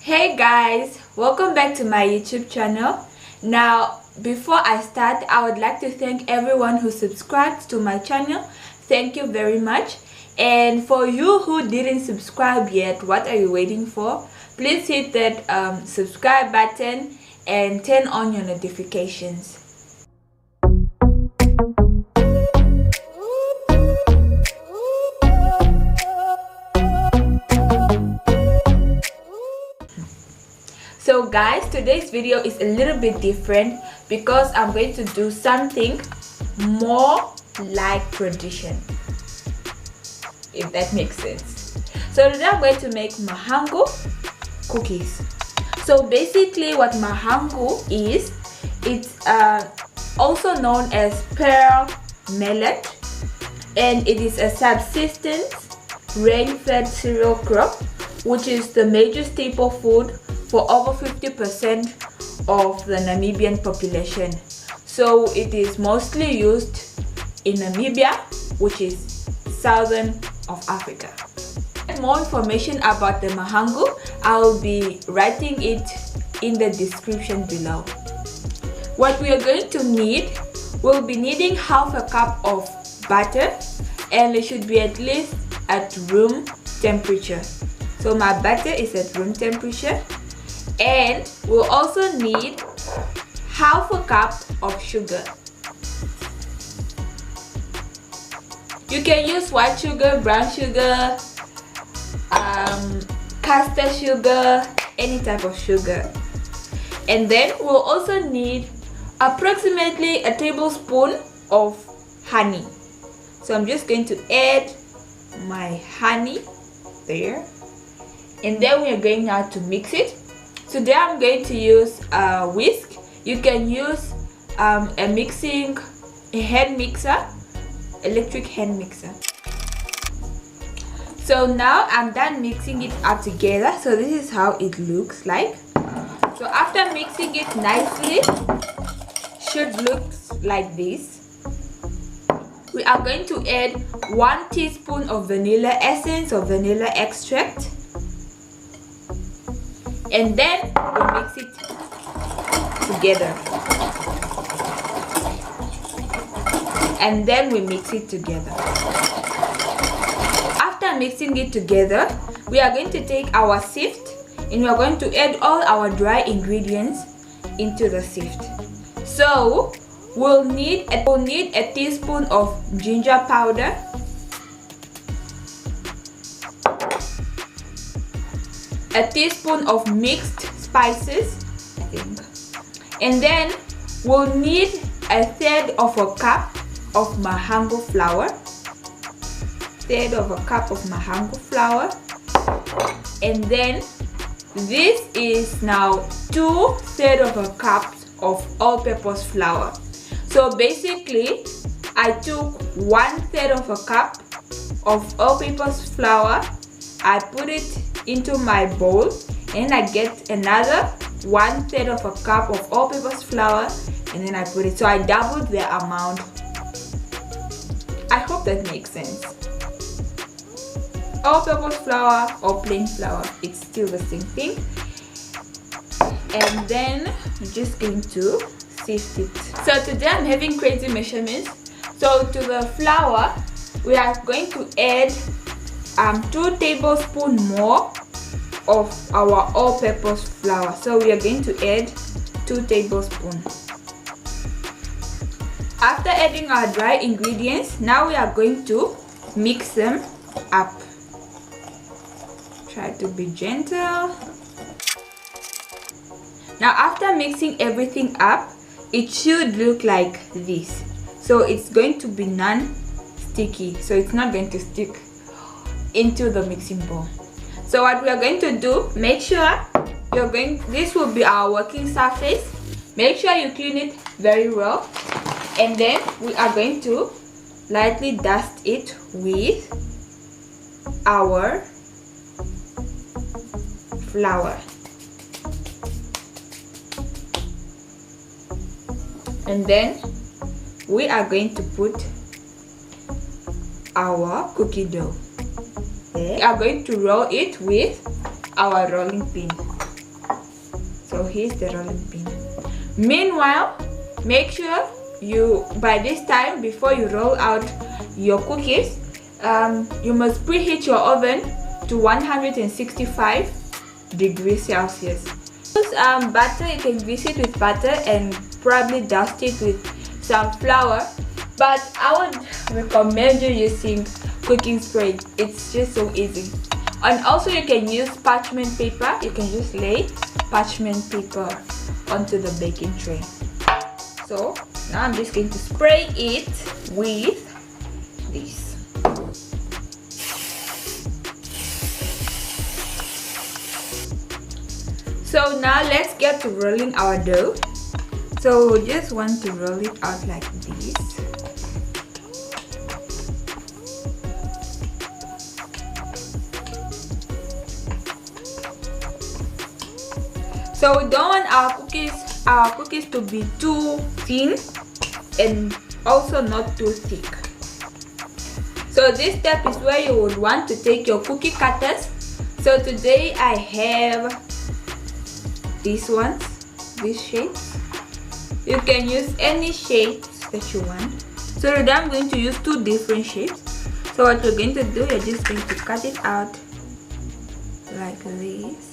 Hey guys, welcome back to my YouTube channel. Now before I start, I would like to thank everyone who subscribed to my channel. Thank you very much. And for you who didn't subscribe yet, what are you waiting for? Please hit that subscribe button and turn on your notifications. So guys, today's video is a little bit different because I'm going to do something more like tradition, if that makes sense. So today I'm going to make Mahangu cookies. So basically what Mahangu is, it's also known as pearl millet, and it is a subsistence rain-fed cereal crop which is the major staple food for over 50% of the Namibian population. So it is mostly used in Namibia, which is southern of Africa. More information about the Mahangu, I'll be writing it in the description below. What we are going to need, we'll be needing half a cup of butter, and it should be at least at room temperature. So my butter is at room temperature. And we'll also need half a cup of sugar. You can use white sugar, brown sugar, caster sugar, any type of sugar. And then we'll also need approximately a tablespoon of honey. So I'm just going to add my honey there. And then we are going now to mix it. Today I'm going to use a whisk. You can use a hand mixer, electric hand mixer. So now I'm done mixing it up together. So this is how it looks like. So after mixing it nicely, should look like this. We are going to add 1 teaspoon of vanilla essence or vanilla extract. And then we mix it together. And then we mix it together. After mixing it together, we are going to take our sift and we are going to add all our dry ingredients into the sift. So we'll need a teaspoon of ginger powder, a teaspoon of mixed spices, and then we'll need a third of a cup of Mahangu flour, and then this is now 2/3 of a cup of all-purpose flour. So basically I took 1/3 of a cup of all-purpose flour, I put it into my bowl, and I get another 1/3 of a cup of all-purpose flour, and then I put it. So I doubled the amount. I hope that makes sense. All-purpose flour or plain flour, it's still the same thing. And then I'm just going to sift it. So today I'm having crazy measurements. So to the flour, we are going to add 2 tablespoons more of our all-purpose flour. So we are going to add 2 tablespoons. After adding our dry ingredients, now we are going to mix them up. Try to be gentle. Now after mixing everything up, it should look like this. So it's going to be non-sticky, so it's not going to stick into the mixing bowl. So what we are going to do, make sure this will be our working surface. Make sure you clean it very well, and then we are going to lightly dust it with our flour. And then we are going to put our cookie dough. We are going to roll it with our rolling pin. So here's the rolling pin. Meanwhile, make sure you, by this time, before you roll out your cookies, you must preheat your oven to 165 degrees Celsius. Use butter. You can grease it with butter and probably dust it with some flour, but I would recommend you using cooking spray. It's just so easy. And also you can use parchment paper. You can just lay parchment paper onto the baking tray. So now I'm just going to spray it with this. So now let's get to rolling our dough. So we just want to roll it out like this. So we don't want our cookies to be too thin and also not too thick. So this step is where you would want to take your cookie cutters. So today I have these ones, these shapes. You can use any shapes that you want. So today I'm going to use two different shapes. So what you're going to do, you're just going to cut it out like this.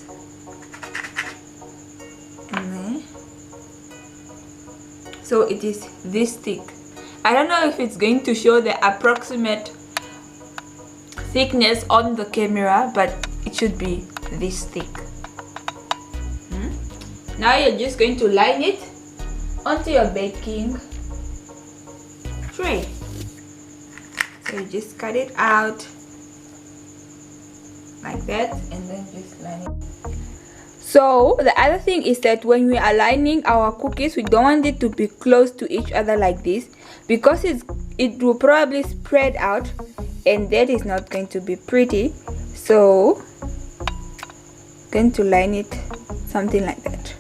And then, so it is this thick. I don't know if it's going to show the approximate thickness on the camera, but it should be this thick. Now you're just going to line it onto your baking tray. So you just cut it out like that and then just line it. So the other thing is that when we are lining our cookies, we don't want it to be close to each other like this, because it will probably spread out and that is not going to be pretty. So going to line it something like that.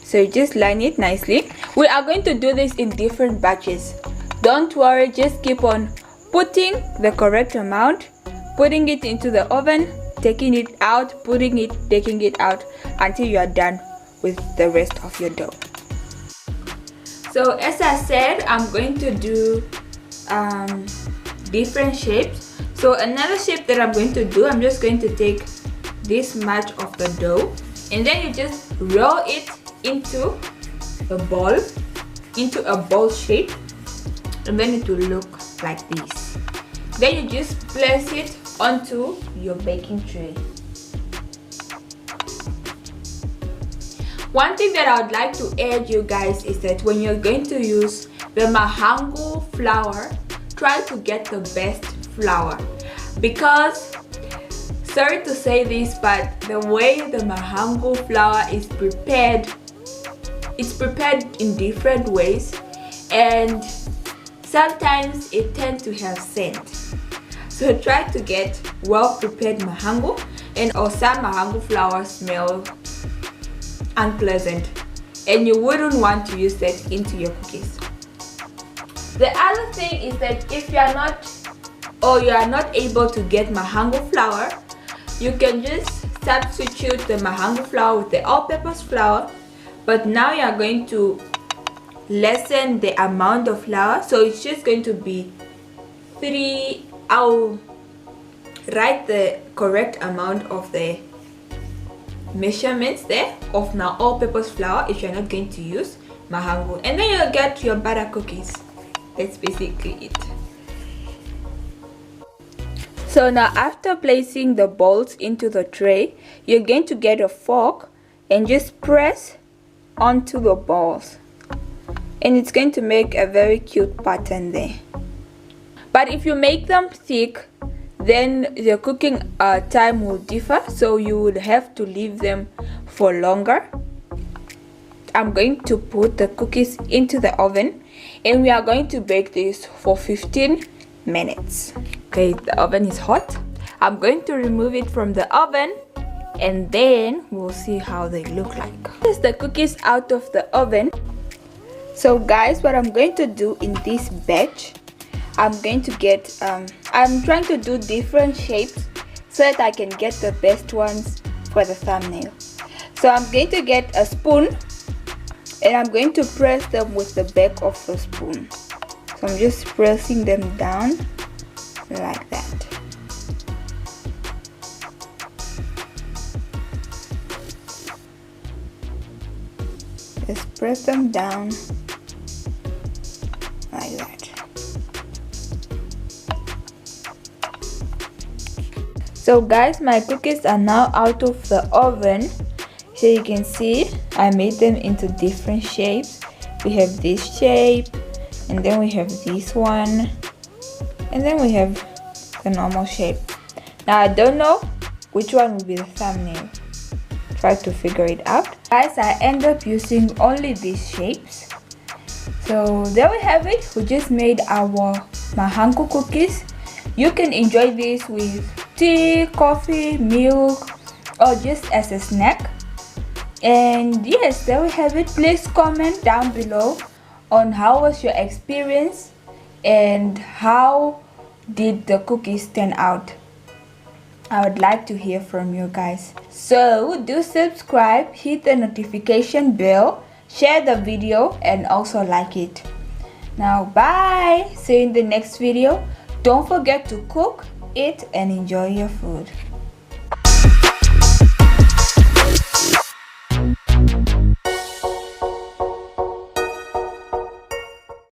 So you just line it nicely. We are going to do this in different batches. Don't worry, just keep on putting the correct amount, putting it into the oven, taking it out, putting it, taking it out until you are done with the rest of your dough. So as I said, I'm going to do different shapes. So another shape that I'm going to do, I'm just going to take this much of the dough and then you just roll it into a ball shape, and then it will look like this. Then you just place it onto your baking tray. One thing that I would like to add you guys is that when you're going to use the Mahangu flour, try to get the best flour, because sorry to say this, but the way the Mahangu flour is prepared, it's prepared in different ways and sometimes it tends to have scent. So try to get well prepared Mahangu, and or some Mahangu flour smell unpleasant and you wouldn't want to use that into your cookies. The other thing is that if you are not able to get Mahangu flour, you can just substitute the Mahangu flour with the all-purpose flour, but now you are going to lessen the amount of flour, so it's just going to be 3. I'll write the correct amount of the measurements there of my all-purpose flour if you're not going to use Mahangu, and then you'll get your butter cookies. That's basically it. So now after placing the balls into the tray, you're going to get a fork and just press onto the balls, and it's going to make a very cute pattern there. But if you make them thick, then the cooking time will differ, so you would have to leave them for longer. I'm going to put the cookies into the oven and we are going to bake this for 15 minutes. Okay, the oven is hot. I'm going to remove it from the oven and then we'll see how they look like. Here's the cookies out of the oven. So guys, what I'm going to do in this batch, I'm going to get I'm trying to do different shapes so that I can get the best ones for the thumbnail. So I'm going to get a spoon and I'm going to press them with the back of the spoon. So I'm just pressing them down like that. Just press them down like that. So guys, my cookies are now out of the oven. Here you can see I made them into different shapes. We have this shape, and then we have this one, and then we have the normal shape. Now I don't know which one will be the thumbnail. Try to figure it out. Guys, I end up using only these shapes. So there we have it. We just made our Mahangu cookies. You can enjoy this with tea, coffee, milk, or just as a snack. And yes, there we have it. Please comment down below on how was your experience and how did the cookies turn out. I would like to hear from you guys. So do subscribe, hit the notification bell, share the video, and also like it. Now bye, see you in the next video. Don't forget to cook, eat, and enjoy your food.